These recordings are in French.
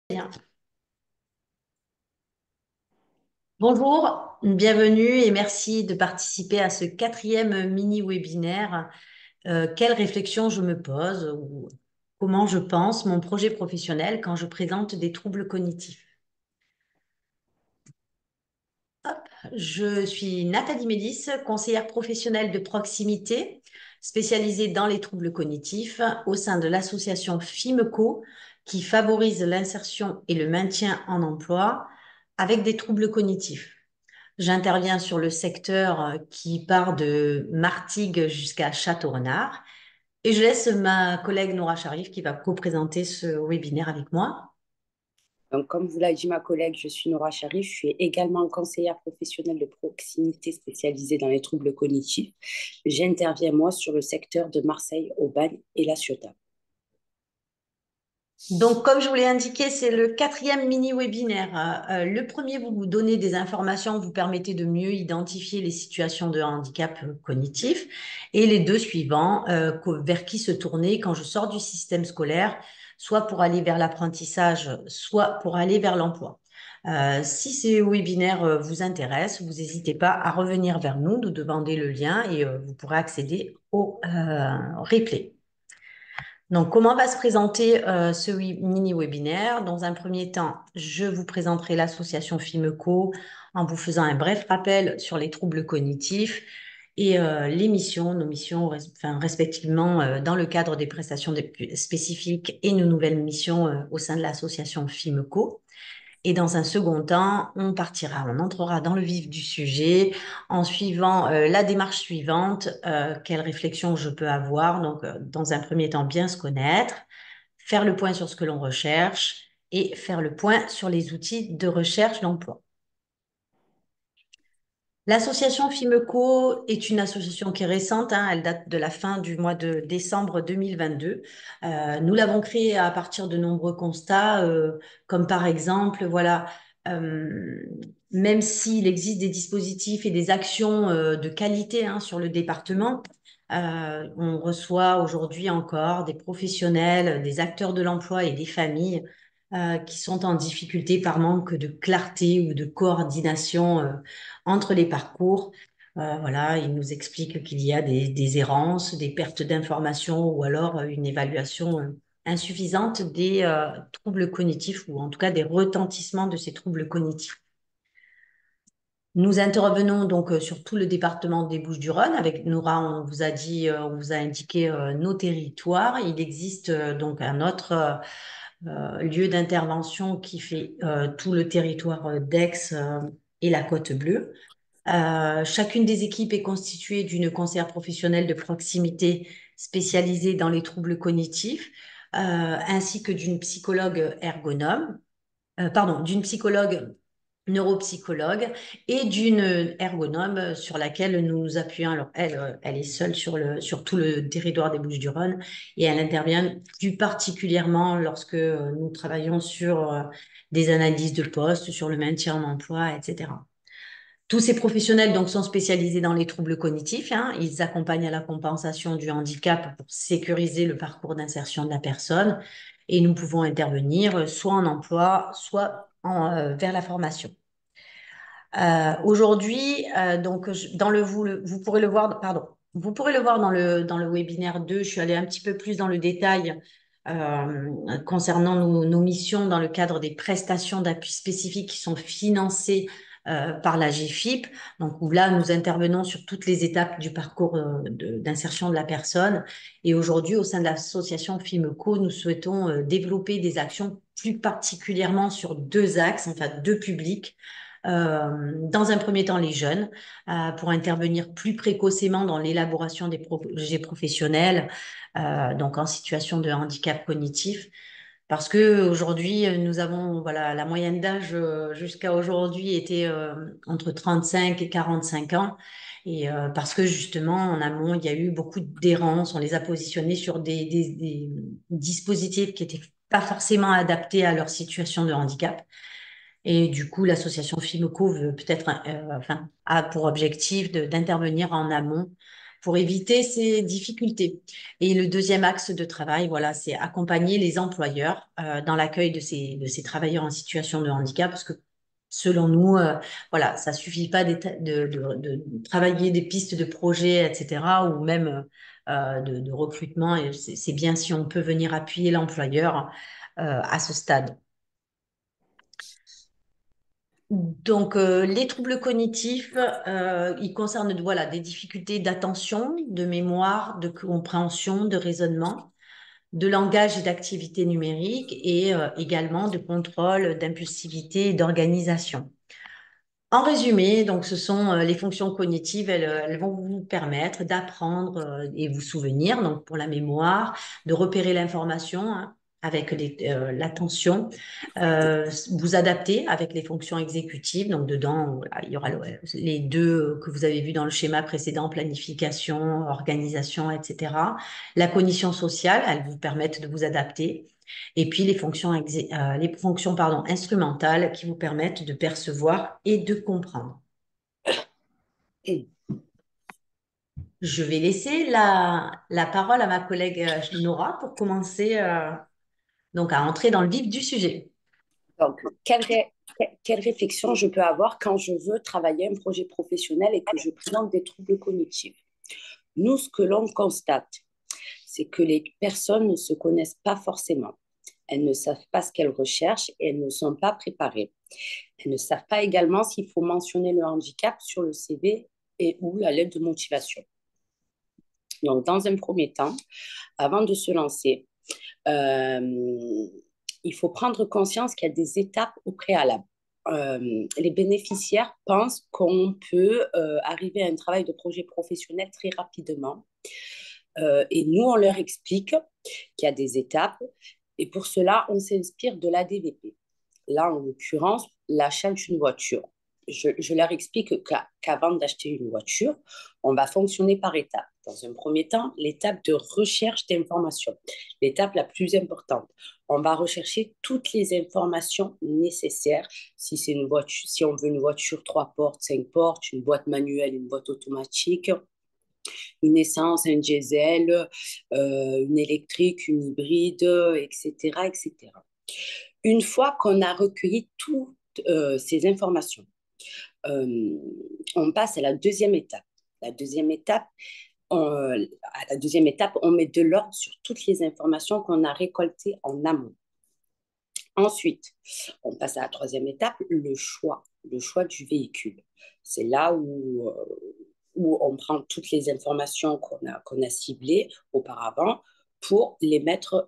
Bien. Bonjour, bienvenue et merci de participer à ce quatrième mini-webinaire. Quelle réflexion je me pose ou comment je pense mon projet professionnel quand je présente des troubles cognitifs. Je suis Nathalie Mélis, conseillère professionnelle de proximité spécialisée dans les troubles cognitifs au sein de l'association FIMECO qui favorise l'insertion et le maintien en emploi avec des troubles cognitifs. J'interviens sur le secteur qui part de Martigues jusqu'à Châteaurenard et je laisse ma collègue Nora Sharif qui va co-présenter ce webinaire avec moi. Donc, comme vous l'a dit ma collègue, je suis Nora Charif, je suis également conseillère professionnelle de proximité spécialisée dans les troubles cognitifs. J'interviens, moi, sur le secteur de Marseille, Aubagne et La Ciotat. Donc, comme je vous l'ai indiqué, c'est le quatrième mini-webinaire. Le premier, vous donnez des informations, vous permettez de mieux identifier les situations de handicap cognitif. Et les deux suivants, vers qui se tourner quand je sors du système scolaire, soit pour aller vers l'apprentissage, soit pour aller vers l'emploi. Si ces webinaires vous intéressent, vous n'hésitez pas à revenir vers nous, nous demander le lien et vous pourrez accéder au replay. Donc, comment va se présenter ce mini-webinaire? Dans un premier temps, je vous présenterai l'association FIMECO en vous faisant un bref rappel sur les troubles cognitifs et les missions, nos missions respectivement dans le cadre des prestations spécifiques et nos nouvelles missions au sein de l'association FIMECO. Et dans un second temps, on entrera dans le vif du sujet en suivant la démarche suivante, quelle réflexion je peux avoir. Donc, dans un premier temps, bien se connaître, faire le point sur ce que l'on recherche et faire le point sur les outils de recherche d'emploi. L'association FIMECO est une association qui est récente, hein, elle date de la fin du mois de décembre 2022. Nous l'avons créée à partir de nombreux constats, comme par exemple, voilà, euh, même s'il existe des dispositifs et des actions de qualité hein, sur le département, on reçoit aujourd'hui encore des professionnels, des acteurs de l'emploi et des familles qui sont en difficulté par manque de clarté ou de coordination entre les parcours. Voilà, il nous explique qu'il y a des errances, des pertes d'informations ou alors une évaluation insuffisante des troubles cognitifs ou en tout cas des retentissements de ces troubles cognitifs. Nous intervenons donc sur tout le département des Bouches-du-Rhône. Avec Nora, on vous a dit, on vous a indiqué nos territoires. Il existe donc un autre lieu d'intervention qui fait tout le territoire d'Aix et la Côte Bleue. Chacune des équipes est constituée d'une conseillère professionnelle de proximité spécialisée dans les troubles cognitifs, ainsi que d'une psychologue ergonome, pardon, d'une psychologue neuropsychologue et d'une ergonome sur laquelle nous nous appuyons. Alors, elle est seule sur tout le territoire des Bouches-du-Rhône et elle intervient plus particulièrement lorsque nous travaillons sur des analyses de poste, sur le maintien en emploi, etc. Tous ces professionnels donc sont spécialisés dans les troubles cognitifs, hein. Ils accompagnent à la compensation du handicap pour sécuriser le parcours d'insertion de la personne et nous pouvons intervenir soit en emploi, soit vers la formation. Aujourd'hui, donc vous pourrez le voir, pardon, vous pourrez le voir dans le webinaire 2. Je suis allée un petit peu plus dans le détail concernant nos missions dans le cadre des prestations d'appui spécifiques qui sont financées par la GFIP. Donc où là, nous intervenons sur toutes les étapes du parcours d'insertion de la personne. Et aujourd'hui, au sein de l'association FIMECO, nous souhaitons développer des actions plus particulièrement sur deux axes, enfin deux publics. Dans un premier temps, les jeunes, pour intervenir plus précocement dans l'élaboration des projets professionnels, donc en situation de handicap cognitif. Parce que aujourd'hui, nous avons, voilà, la moyenne d'âge jusqu'à aujourd'hui était entre 35 et 45 ans. Et parce que justement, en amont, il y a eu beaucoup d'errances. On les a positionnés sur des dispositifs qui étaient pas forcément adaptés à leur situation de handicap. Et du coup, l'association FIMECO veut peut-être, enfin, a pour objectif d'intervenir en amont pour éviter ces difficultés. Et le deuxième axe de travail, voilà, c'est accompagner les employeurs dans l'accueil de ces travailleurs en situation de handicap, parce que selon nous, voilà, ça suffit pas de travailler des pistes de projets, etc., ou même de recrutement. Et c'est bien si on peut venir appuyer l'employeur à ce stade. Donc, les troubles cognitifs, ils concernent voilà, des difficultés d'attention, de mémoire, de compréhension, de raisonnement, de langage et d'activité numérique et également de contrôle, d'impulsivité et d'organisation. En résumé, donc, ce sont les fonctions cognitives, elles vont vous permettre d'apprendre et vous souvenir, donc pour la mémoire, de repérer l'information hein, avec l'attention, vous adapter avec les fonctions exécutives. Donc, dedans, voilà, il y aura les deux que vous avez vus dans le schéma précédent, planification, organisation, etc. La cognition sociale, elles vous permettent de vous adapter. Et puis les fonctions pardon, instrumentales qui vous permettent de percevoir et de comprendre. Je vais laisser la parole à ma collègue Nora pour commencer donc à entrer dans le vif du sujet. Donc, quelle réflexion je peux avoir quand je veux travailler un projet professionnel et que je présente des troubles cognitifs? Nous, ce que l'on constate, c'est que les personnes ne se connaissent pas forcément. Elles ne savent pas ce qu'elles recherchent et elles ne sont pas préparées. Elles ne savent pas également s'il faut mentionner le handicap sur le CV et ou la lettre de motivation. Donc, dans un premier temps, avant de se lancer, euh, il faut prendre conscience qu'il y a des étapes au préalable. Les bénéficiaires pensent qu'on peut arriver à un travail de projet professionnel très rapidement. Et nous, on leur explique qu'il y a des étapes. Et pour cela, on s'inspire de l'ADVP. Là, en l'occurrence, l'achat d'une voiture. Je leur explique qu'avant d'acheter une voiture, on va fonctionner par étapes. Dans un premier temps, l'étape de recherche d'informations, l'étape la plus importante. On va rechercher toutes les informations nécessaires. Si c'est une voiture, si on veut une voiture 3 portes, 5 portes, une boîte manuelle, une boîte automatique, une essence, un diesel, une électrique, une hybride, etc., etc. Une fois qu'on a recueilli toutes ces informations, euh, on passe à la deuxième étape. La deuxième étape, à la deuxième étape, on met de l'ordre sur toutes les informations qu'on a récoltées en amont. Ensuite, on passe à la troisième étape, le choix du véhicule. C'est là où on prend toutes les informations qu'on a ciblées auparavant pour les mettre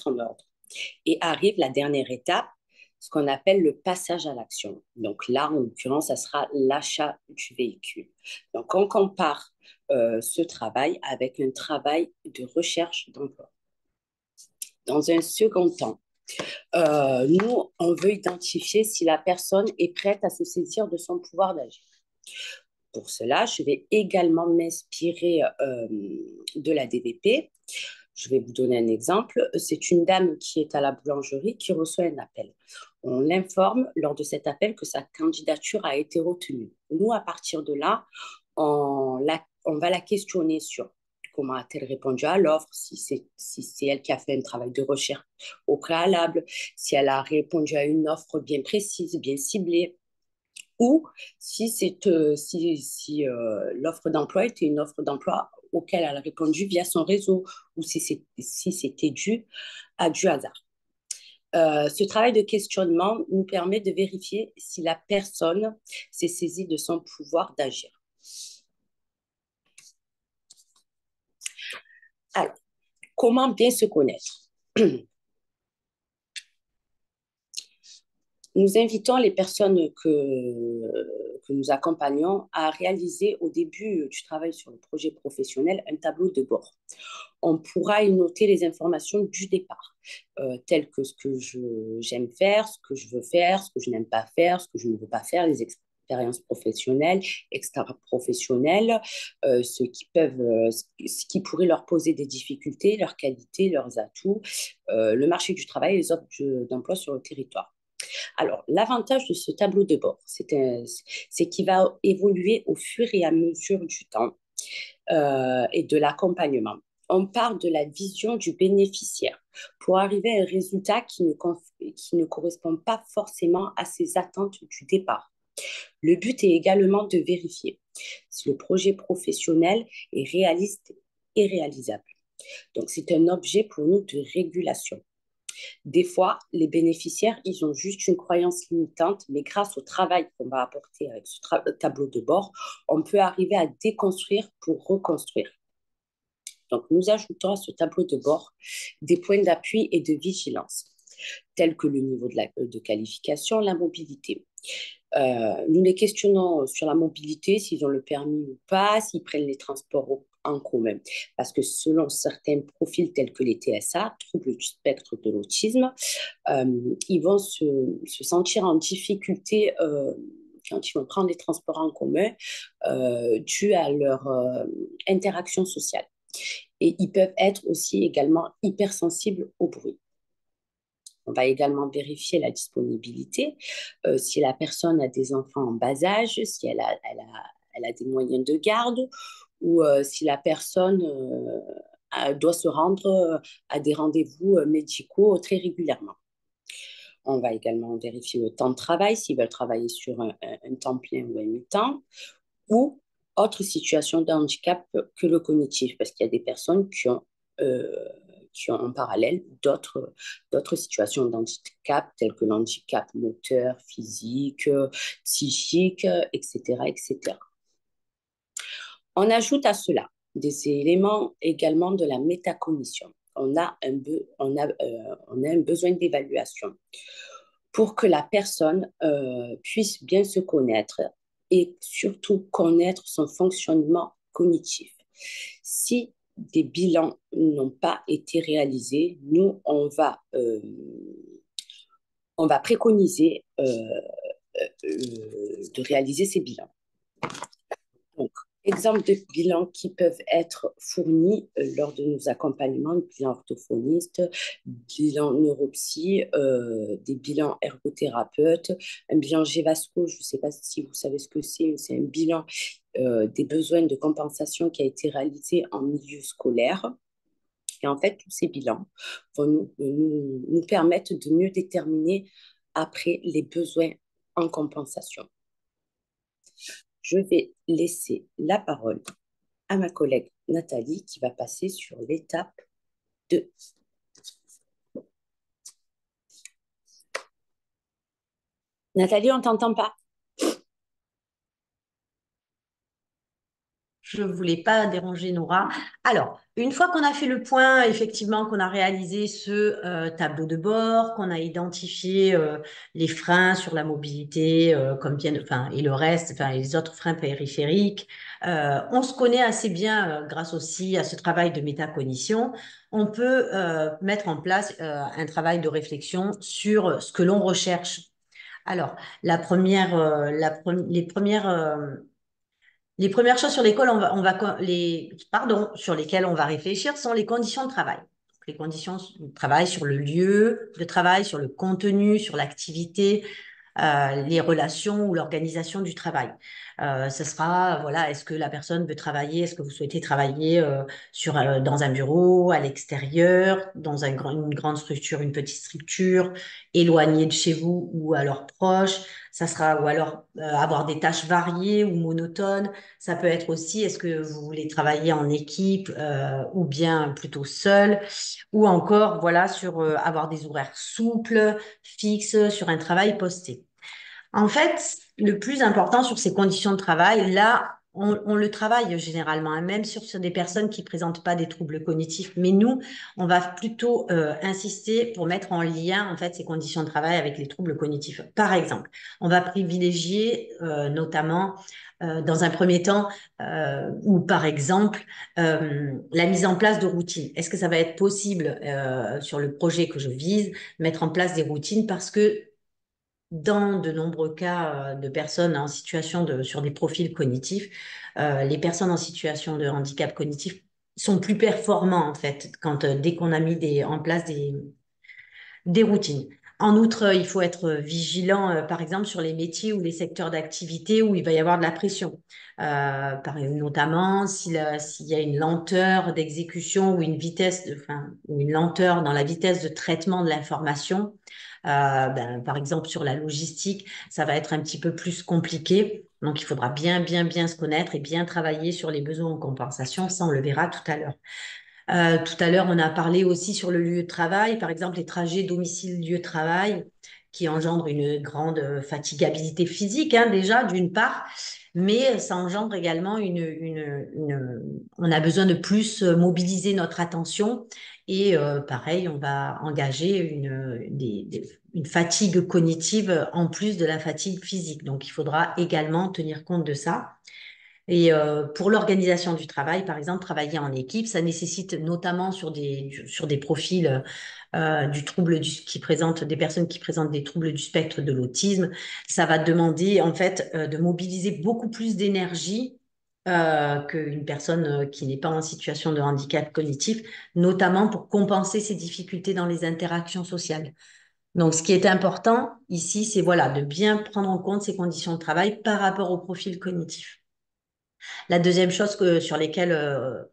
en ordre. Et arrive la dernière étape, ce qu'on appelle le passage à l'action. Donc là, en l'occurrence, ça sera l'achat du véhicule. Donc on compare ce travail avec un travail de recherche d'emploi. Dans un second temps, nous, on veut identifier si la personne est prête à se saisir de son pouvoir d'agir. Pour cela, je vais également m'inspirer de la DVP. Je vais vous donner un exemple. C'est une dame qui est à la boulangerie qui reçoit un appel. On l'informe lors de cet appel que sa candidature a été retenue. Nous, à partir de là, on va la questionner sur comment a-t-elle répondu à l'offre, si c'est elle qui a fait un travail de recherche au préalable, si elle a répondu à une offre bien précise, bien ciblée, ou si l'offre d'emploi était une offre d'emploi auquel elle a répondu via son réseau, ou si c'était dû à du hasard. Ce travail de questionnement nous permet de vérifier si la personne s'est saisie de son pouvoir d'agir. Alors, comment bien se connaître? Nous invitons les personnes que nous accompagnons à réaliser au début du travail sur le projet professionnel un tableau de bord. On pourra y noter les informations du départ, telles que ce que j'aime faire, ce que je veux faire, ce que je n'aime pas faire, ce que je ne veux pas faire, les expériences professionnelles, extra-professionnelles, ce qui pourrait leur poser des difficultés, leurs qualités, leurs atouts, le marché du travail et les offres d'emploi sur le territoire. Alors, l'avantage de ce tableau de bord, c'est qu'il va évoluer au fur et à mesure du temps. et de l'accompagnement. On part de la vision du bénéficiaire pour arriver à un résultat qui ne correspond pas forcément à ses attentes du départ. Le but est également de vérifier si le projet professionnel est réaliste et réalisable. Donc, c'est un objet pour nous de régulation. Des fois, les bénéficiaires, ils ont juste une croyance limitante, mais grâce au travail qu'on va apporter avec ce tableau de bord, on peut arriver à déconstruire pour reconstruire. Donc, nous ajoutons à ce tableau de bord des points d'appui et de vigilance, tels que le niveau de qualification, la mobilité. Nous les questionnons sur la mobilité, s'ils ont le permis ou pas, s'ils prennent les transports en commun. Parce que selon certains profils tels que les TSA, troubles du spectre de l'autisme, ils vont se sentir en difficulté quand ils vont prendre les transports en commun dû à leur interaction sociale. Et ils peuvent être aussi également hypersensibles au bruit. On va également vérifier la disponibilité, si la personne a des enfants en bas âge, si elle a des moyens de garde ou si la personne doit se rendre à des rendez-vous médicaux très régulièrement. On va également vérifier le temps de travail, s'ils veulent travailler sur un temps plein ou un mi-temps, ou autre situation de handicap que le cognitif, parce qu'il y a des personnes qui ont en parallèle d'autres situations d'handicap, telles que l'handicap moteur, physique, psychique, etc., etc. On ajoute à cela des éléments également de la métacognition. On a un besoin d'évaluation pour que la personne puisse bien se connaître et surtout connaître son fonctionnement cognitif. Si des bilans n'ont pas été réalisés, nous, on va préconiser de réaliser ces bilans. Donc, exemple de bilans qui peuvent être fournis lors de nos accompagnements, bilan orthophoniste, bilan neuropsy, des bilans ergothérapeutes, un bilan GEVASCO, je ne sais pas si vous savez ce que c'est un bilan des besoins de compensation qui a été réalisé en milieu scolaire. Et en fait, tous ces bilans vont nous permettre de mieux déterminer après les besoins en compensation. Je vais laisser la parole à ma collègue Nathalie qui va passer sur l'étape 2. Nathalie, on ne t'entend pas. Je ne voulais pas déranger Nora. Alors, une fois qu'on a fait le point, effectivement, qu'on a réalisé ce tableau de bord, qu'on a identifié les freins sur la mobilité, enfin, et le reste, enfin, et les autres freins périphériques, on se connaît assez bien grâce aussi à ce travail de métacognition. On peut mettre en place un travail de réflexion sur ce que l'on recherche. Alors, les premières choses sur lesquelles sur lesquelles on va réfléchir sont les conditions de travail. Donc, les conditions de travail sur le lieu de travail, sur le contenu, sur l'activité, les relations ou l'organisation du travail. Ce sera, voilà, est-ce que la personne veut travailler, est-ce que vous souhaitez travailler dans un bureau, à l'extérieur, dans une grande structure, une petite structure, éloignée de chez vous ou alors proche. Ça sera, ou alors avoir des tâches variées ou monotones. Ça peut être aussi, est-ce que vous voulez travailler en équipe ou bien plutôt seul, ou encore, voilà, sur avoir des horaires souples, fixes, sur un travail posté. En fait, le plus important sur ces conditions de travail, là, on le travaille généralement, hein, même sur des personnes qui présentent pas des troubles cognitifs. Mais nous, on va plutôt insister pour mettre en lien en fait ces conditions de travail avec les troubles cognitifs. Par exemple, on va privilégier notamment dans un premier temps, ou par exemple, la mise en place de routines. Est-ce que ça va être possible sur le projet que je vise, mettre en place des routines parce que dans de nombreux cas de personnes en situation sur des profils cognitifs, les personnes en situation de handicap cognitif sont plus performants en fait dès qu'on a mis en place des routines. En outre, il faut être vigilant, par exemple, sur les métiers ou les secteurs d'activité où il va y avoir de la pression. Notamment s'il y a une lenteur d'exécution ou une enfin, ou une lenteur dans la vitesse de traitement de l'information. Par exemple, sur la logistique, ça va être un petit peu plus compliqué. Donc, il faudra bien se connaître et bien travailler sur les besoins en compensation. Ça, on le verra tout à l'heure. Tout à l'heure, on a parlé aussi sur le lieu de travail, par exemple les trajets domicile-lieu de travail qui engendrent une grande fatigabilité physique, hein, déjà, d'une part, mais ça engendre également on a besoin de plus mobiliser notre attention et pareil, on va engager une fatigue cognitive en plus de la fatigue physique. Donc, il faudra également tenir compte de ça. Et pour l'organisation du travail, par exemple, travailler en équipe, ça nécessite notamment sur des profils qui présentent des personnes qui présentent des troubles du spectre de l'autisme. Ça va demander en fait de mobiliser beaucoup plus d'énergie qu'une personne qui n'est pas en situation de handicap cognitif, notamment pour compenser ses difficultés dans les interactions sociales. Donc, ce qui est important ici, c'est voilà, de bien prendre en compte ces conditions de travail par rapport au profil cognitif. La deuxième chose sur lesquelles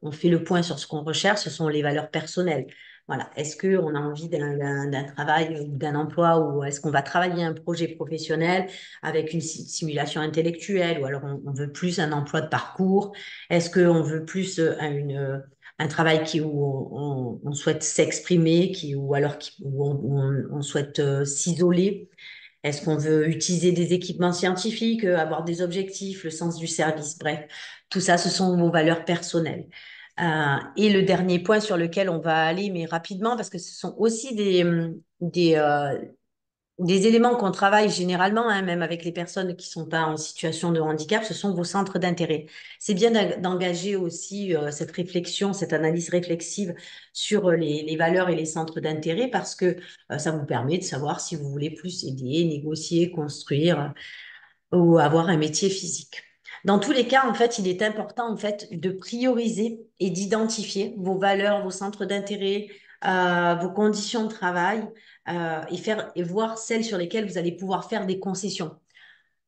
on fait le point sur ce qu'on recherche, ce sont les valeurs personnelles. Voilà. Est-ce qu'on a envie d'un travail ou d'un emploi ou est-ce qu'on va travailler un projet professionnel avec une simulation intellectuelle ou alors on veut plus un emploi de parcours? Est-ce qu'on veut plus un travail où on souhaite s'exprimer, ou alors où on souhaite s'isoler? Est-ce qu'on veut utiliser des équipements scientifiques, avoir des objectifs, le sens du service? Bref, tout ça, ce sont vos valeurs personnelles. Et le dernier point sur lequel on va aller, mais rapidement, parce que ce sont aussi des éléments qu'on travaille généralement, hein, même avec les personnes qui sont pas en situation de handicap, ce sont vos centres d'intérêt. C'est bien d'engager aussi cette réflexion, cette analyse réflexive sur les valeurs et les centres d'intérêt parce que ça vous permet de savoir si vous voulez plus aider, négocier, construire ou avoir un métier physique. Dans tous les cas, en fait, il est important en fait de prioriser et d'identifier vos valeurs, vos centres d'intérêt, vos conditions de travail et voir celles sur lesquelles vous allez pouvoir faire des concessions.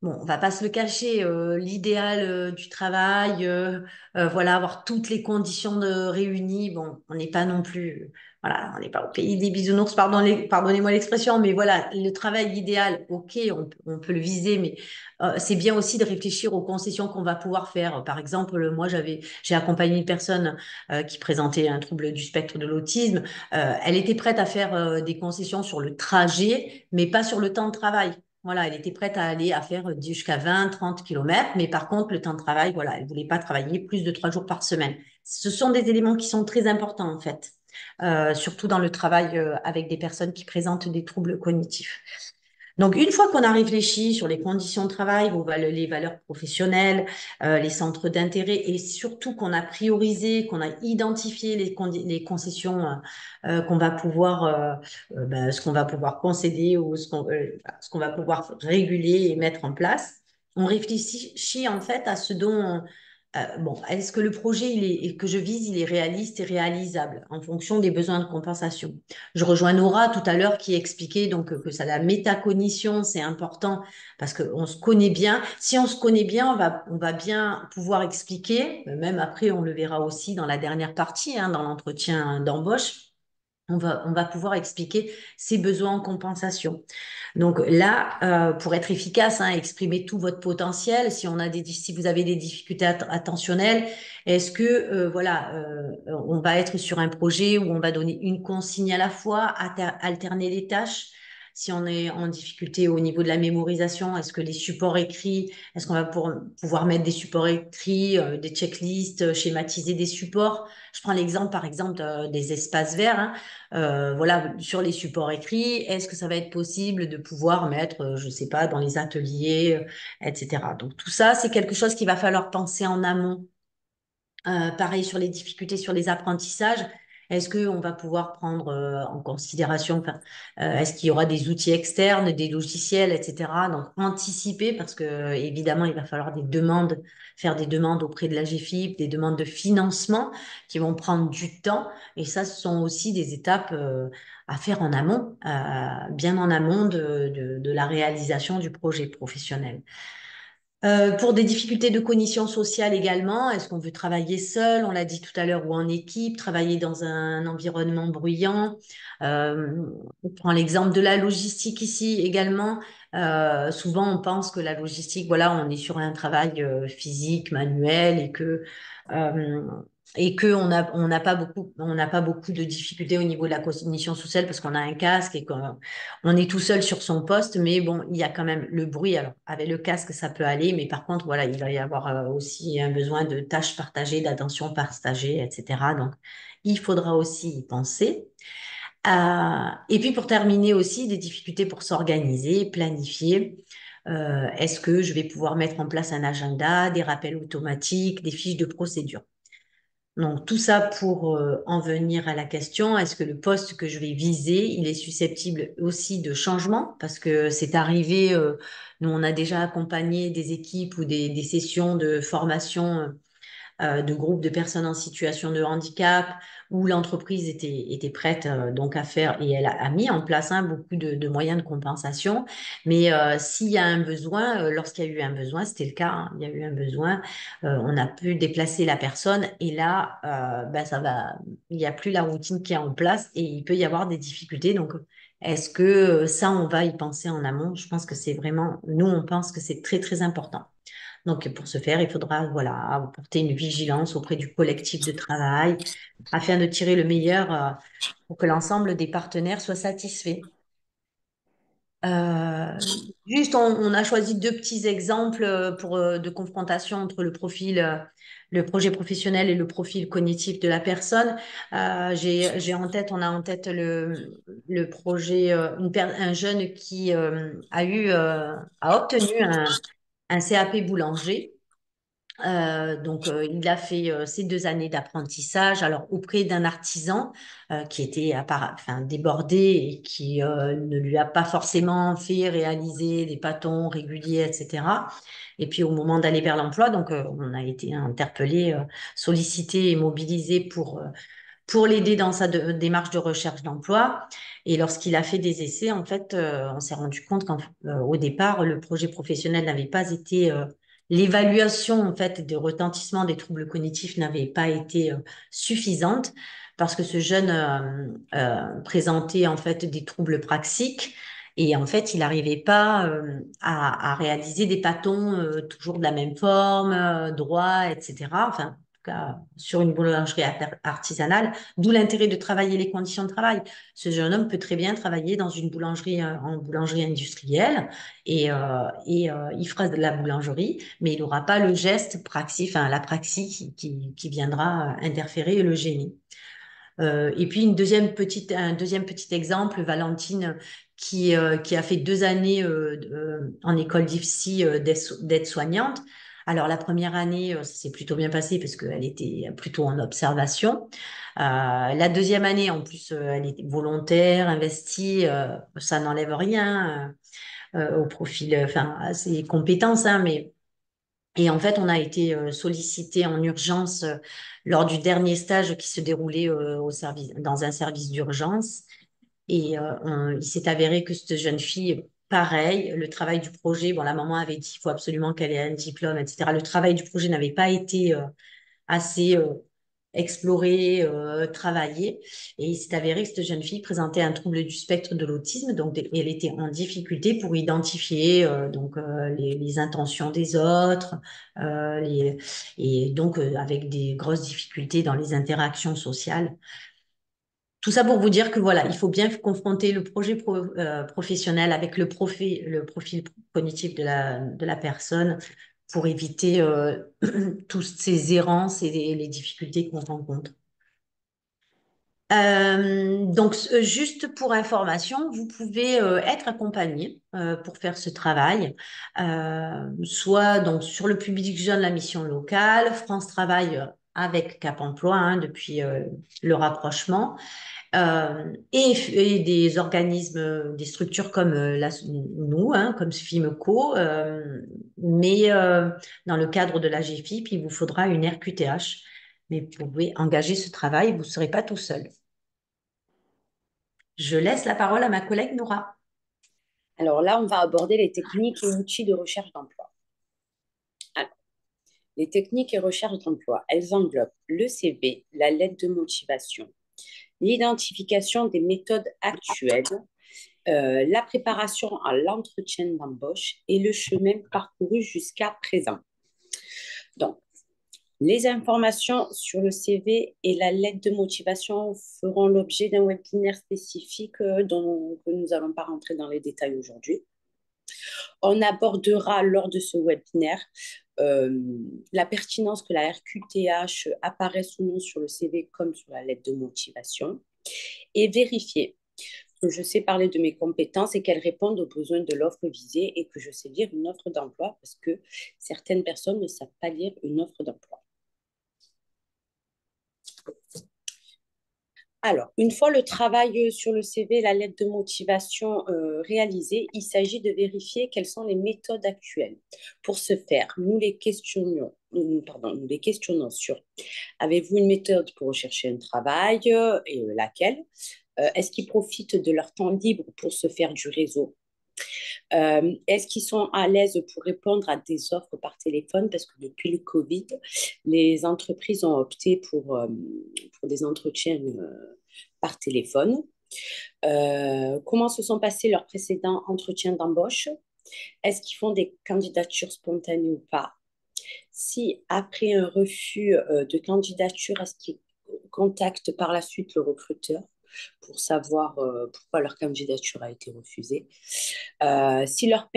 Bon, on va pas se le cacher, l'idéal du travail, voilà, avoir toutes les conditions de réunies. Bon, on n'est pas non plus, voilà, on n'est pas au pays des bisounours, pardonnez-moi l'expression, mais voilà, le travail idéal, ok, on peut le viser, mais c'est bien aussi de réfléchir aux concessions qu'on va pouvoir faire. Par exemple, moi, j'ai accompagné une personne qui présentait un trouble du spectre de l'autisme. Elle était prête à faire des concessions sur le trajet, mais pas sur le temps de travail. Voilà, elle était prête à aller à faire jusqu'à 20, 30 kilomètres, mais par contre, le temps de travail, voilà, elle voulait pas travailler plus de 3 jours par semaine. Ce sont des éléments qui sont très importants, en fait, surtout dans le travail avec des personnes qui présentent des troubles cognitifs. Donc, une fois qu'on a réfléchi sur les conditions de travail, les valeurs professionnelles, les centres d'intérêt et surtout qu'on a priorisé, qu'on a identifié les concessions qu'on va pouvoir, ce qu'on va pouvoir concéder ou ce qu'on va pouvoir réguler et mettre en place, on réfléchit en fait à ce dont bon, est-ce que le projet que je vise, il est réaliste et réalisable en fonction des besoins de compensation? Je rejoins Nora tout à l'heure qui expliquait donc que ça, la métacognition, c'est important parce qu'on se connaît bien. Si on se connaît bien, on va bien pouvoir expliquer, même après, on le verra aussi dans la dernière partie, hein, dans l'entretien d'embauche. On va pouvoir expliquer ses besoins en compensation. Donc là, pour être efficace, hein, exprimer tout votre potentiel. Si vous avez des difficultés attentionnelles, est-ce que voilà, on va être sur un projet où on va donner une consigne à la fois, alterner les tâches. Si on est en difficulté au niveau de la mémorisation, est-ce que les supports écrits, est-ce qu'on va pouvoir mettre des supports écrits, des checklists, schématiser des supports? Je prends l'exemple, par exemple, des espaces verts. Hein. Voilà, sur les supports écrits, est-ce que ça va être possible de pouvoir mettre, je sais pas, dans les ateliers, etc. Donc tout ça, c'est quelque chose qu'il va falloir penser en amont. Pareil sur les difficultés sur les apprentissages. Est-ce qu'on va pouvoir prendre en considération, enfin, est-ce qu'il y aura des outils externes, des logiciels, etc. Donc, anticiper parce que évidemment, il va falloir des demandes, faire des demandes auprès de la GFIP, des demandes de financement qui vont prendre du temps. Et ça, ce sont aussi des étapes à faire en amont, bien en amont de la réalisation du projet professionnel. Pour des difficultés de cognition sociale également, est-ce qu'on veut travailler seul, on l'a dit tout à l'heure, ou en équipe, travailler dans un environnement bruyant? On prend l'exemple de la logistique ici également. Souvent, on pense que la logistique, voilà, on est sur un travail physique, manuel, euh, et que on n'a pas beaucoup de difficultés au niveau de la cognition sociale parce qu'on a un casque et qu'on on est tout seul sur son poste, mais bon, il y a quand même le bruit. Alors, avec le casque, ça peut aller, mais par contre, voilà, il va y avoir aussi un besoin de tâches partagées, d'attention partagée, etc. Donc, il faudra aussi y penser. Et puis, pour terminer aussi, des difficultés pour s'organiser, planifier. Est-ce que je vais pouvoir mettre en place un agenda, des rappels automatiques, des fiches de procédure? Donc, tout ça pour en venir à la question, est-ce que le poste que je vais viser, il est susceptible aussi de changement? Parce que c'est arrivé, nous, on a déjà accompagné des équipes ou des sessions de formation de groupes de personnes en situation de handicap où l'entreprise était prête donc à faire et elle a mis en place beaucoup de moyens de compensation. Mais s'il y a un besoin, lorsqu'il y a eu un besoin, c'était le cas, hein, il y a eu un besoin, on a pu déplacer la personne et là, ben, ça va, il n'y a plus la routine qui est en place et il peut y avoir des difficultés. Donc, est-ce que ça, on va y penser en amont? Je pense que c'est vraiment, nous, on pense que c'est très, très important. Donc, pour ce faire, il faudra, voilà, apporter une vigilance auprès du collectif de travail afin de tirer le meilleur, pour que l'ensemble des partenaires soient satisfaits. Euh, Juste, on a choisi deux petits exemples de confrontation entre le projet professionnel et le profil cognitif de la personne. J'ai en tête, on a en tête le projet, un jeune qui a obtenu un CAP boulanger. Donc, il a fait ces 2 années d'apprentissage, alors auprès d'un artisan qui était enfin, débordé et qui ne lui a pas forcément fait réaliser des pâtons réguliers, etc. Et puis, au moment d'aller vers l'emploi, donc on a été interpellé, sollicité et mobilisé pour l'aider dans sa démarche de recherche d'emploi. Et lorsqu'il a fait des essais, en fait, on s'est rendu compte qu'au départ, le projet professionnel n'avait pas été, l'évaluation en fait des retentissements des troubles cognitifs n'avait pas été suffisante parce que ce jeune présentait en fait des troubles praxiques. Et en fait, il n'arrivait pas à réaliser des pâtons toujours de la même forme, droit, etc. Enfin, en tout cas, sur une boulangerie artisanale. D'où l'intérêt de travailler les conditions de travail. Ce jeune homme peut très bien travailler dans une boulangerie, en boulangerie industrielle et il fera de la boulangerie, mais il n'aura pas le geste praxi, enfin la praxi qui viendra interférer et le gêner. Et puis un deuxième petit exemple, Valentine, qui a fait 2 années en école d'IFSI d'aide-soignante. Alors la première année, ça s'est plutôt bien passé parce qu'elle était plutôt en observation. La deuxième année, en plus, elle était volontaire, investie. Ça n'enlève rien au profil, enfin à ses compétences, hein, mais et en fait, on a été sollicité en urgence lors du dernier stage qui se déroulait dans un service d'urgence. Et il s'est avéré que cette jeune fille, pareil, le travail du projet, bon, la maman avait dit qu'il faut absolument qu'elle ait un diplôme, etc. Le travail du projet n'avait pas été assez exploré, travaillé. Et il s'est avéré que cette jeune fille présentait un trouble du spectre de l'autisme, donc elle était en difficulté pour identifier les intentions des autres, euh, les, et donc avec des grosses difficultés dans les interactions sociales. Tout ça pour vous dire que voilà, il faut bien confronter le projet professionnel avec le profil cognitif de la personne pour éviter toutes ces errances et les difficultés qu'on rencontre. Donc, juste pour information, vous pouvez être accompagné pour faire ce travail, soit donc sur le public jeune, la mission locale, France Travail. avec Cap Emploi hein, depuis le rapprochement. Et des organismes, des structures comme nous, hein, comme FIMECO, mais dans le cadre de la GFIP, il vous faudra une RQTH. Mais vous pouvez engager ce travail, vous ne serez pas tout seul. Je laisse la parole à ma collègue Nora. Alors là, on va aborder les techniques et outils de recherche d'emploi. Alors, les techniques et recherche d'emploi, elles englobent le CV, la lettre de motivation, l'identification des méthodes actuelles, la préparation à l'entretien d'embauche et le chemin parcouru jusqu'à présent. Donc, les informations sur le CV et la lettre de motivation feront l'objet d'un webinaire spécifique dont nous n'allons pas rentrer dans les détails aujourd'hui. On abordera lors de ce webinaire euh, la pertinence que la RQTH apparaisse ou non sur le CV comme sur la lettre de motivation et vérifier que je sais parler de mes compétences et qu'elles répondent aux besoins de l'offre visée et que je sais lire une offre d'emploi parce que certaines personnes ne savent pas lire une offre d'emploi. Alors, une fois le travail sur le CV, la lettre de motivation réalisée, il s'agit de vérifier quelles sont les méthodes actuelles. Pour ce faire, nous les questionnons sur avez-vous une méthode pour rechercher un travail et laquelle? Est-ce qu'ils profitent de leur temps libre pour se faire du réseau? Est-ce qu'ils sont à l'aise pour répondre à des offres par téléphone? Parce que depuis le Covid, les entreprises ont opté pour des entretiens par téléphone. Comment se sont passés leurs précédents entretiens d'embauche? Est-ce qu'ils font des candidatures spontanées ou pas? Si après un refus de candidature, est-ce qu'ils contactent par la suite le recruteur pour savoir pourquoi leur candidature a été refusée? Si leur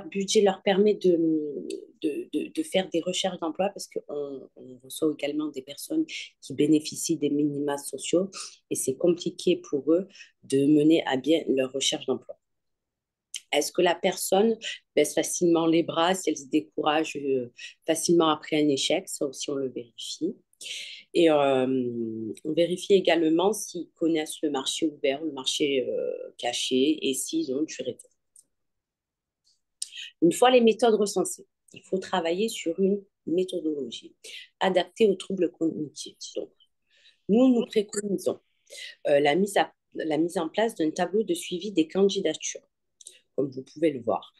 budget leur permet de faire des recherches d'emploi, parce qu'on reçoit également des personnes qui bénéficient des minima sociaux et c'est compliqué pour eux de mener à bien leur recherche d'emploi. Est-ce que la personne baisse facilement les bras, si elle se décourage facilement après un échec? Ça aussi, on le vérifie. Et on vérifie également s'ils connaissent le marché ouvert, le marché caché et s'ils ont du réseau. Une fois les méthodes recensées, il faut travailler sur une méthodologie adaptée aux troubles cognitifs. Donc, nous préconisons la mise en place d'un tableau de suivi des candidatures, comme vous pouvez le voir,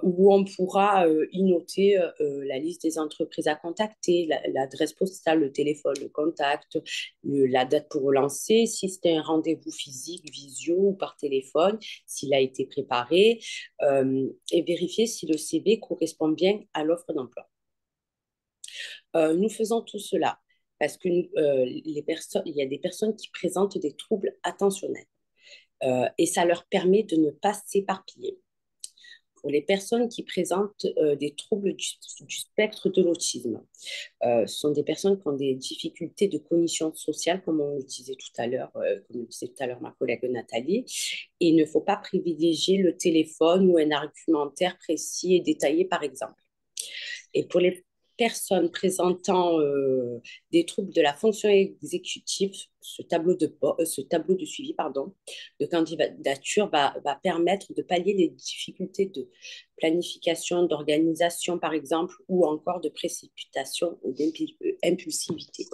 où on pourra y noter la liste des entreprises à contacter, l'adresse postale, le téléphone, le contact, la date pour relancer, si c'était un rendez-vous physique, visio ou par téléphone, s'il a été préparé, et vérifier si le CV correspond bien à l'offre d'emploi. Nous faisons tout cela parce que il y a des personnes qui présentent des troubles attentionnels et ça leur permet de ne pas s'éparpiller. Pour les personnes qui présentent des troubles du spectre de l'autisme, ce sont des personnes qui ont des difficultés de cognition sociale, comme on le disait tout à l'heure, comme le disait tout à l'heure ma collègue Nathalie. Et il ne faut pas privilégier le téléphone ou un argumentaire précis et détaillé, par exemple. Et pour les personnes présentant des troubles de la fonction exécutive, ce tableau de suivi de candidature va permettre de pallier les difficultés de planification, d'organisation, par exemple, ou encore de précipitation ou d'impulsivité.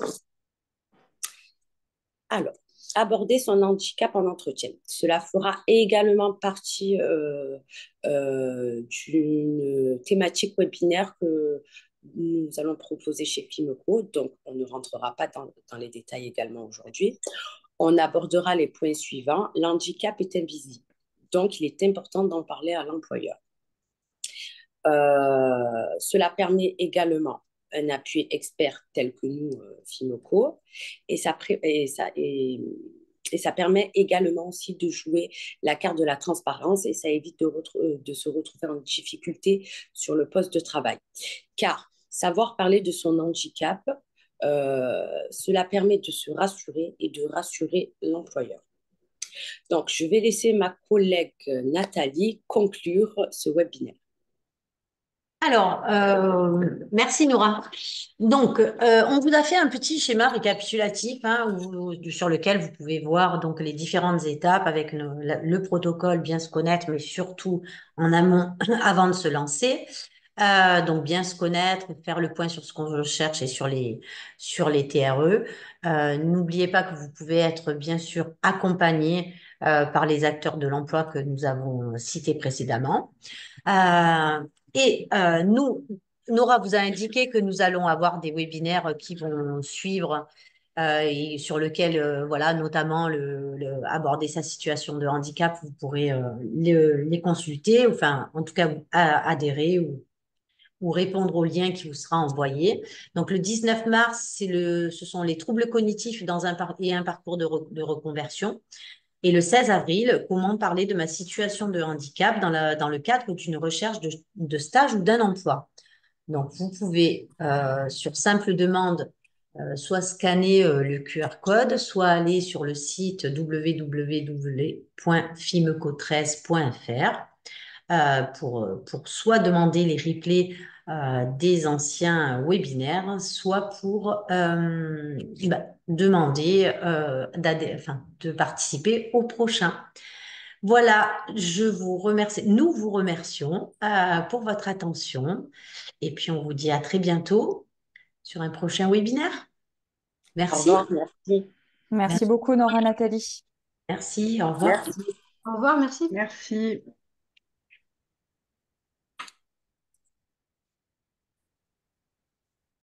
Alors, aborder son handicap en entretien. Cela fera également partie d'une thématique webinaire que nous allons proposer chez Fimeco, donc on ne rentrera pas dans les détails également aujourd'hui. On abordera les points suivants. L'handicap est invisible, donc il est important d'en parler à l'employeur. Cela permet également un appui expert tel que nous, Fimeco, et ça permet également aussi de jouer la carte de la transparence et ça évite de se retrouver en difficulté sur le poste de travail. Car savoir parler de son handicap, cela permet de se rassurer et de rassurer l'employeur. Donc, je vais laisser ma collègue Nathalie conclure ce webinaire. Alors, merci Nora. Donc, on vous a fait un petit schéma récapitulatif hein, sur lequel vous pouvez voir donc les différentes étapes avec le protocole, bien se connaître, mais surtout en amont avant de se lancer. Donc, bien se connaître, faire le point sur ce qu'on recherche et sur les TRE. N'oubliez pas que vous pouvez être bien sûr accompagné par les acteurs de l'emploi que nous avons cités précédemment. Nous, Nora vous a indiqué que nous allons avoir des webinaires qui vont suivre et sur lequel, voilà, notamment aborder sa situation de handicap, vous pourrez les consulter, enfin, en tout cas, adhérer ou répondre au lien qui vous sera envoyé. Donc, le 19 mars, ce sont les troubles cognitifs et un parcours de reconversion. Et le 16 avril, comment parler de ma situation de handicap dans le cadre d'une recherche de stage ou d'un emploi. Donc, vous pouvez, sur simple demande, soit scanner le QR code, soit aller sur le site www.fimeco13.fr pour soit demander les replays des anciens webinaires, soit pour demander enfin, de participer au prochain. Voilà, je vous remercie. Nous vous remercions pour votre attention et puis on vous dit à très bientôt sur un prochain webinaire. Au Merci. revoir, merci. Merci beaucoup, Nora Nathalie. Merci, au revoir. Merci. Au revoir, merci. Merci.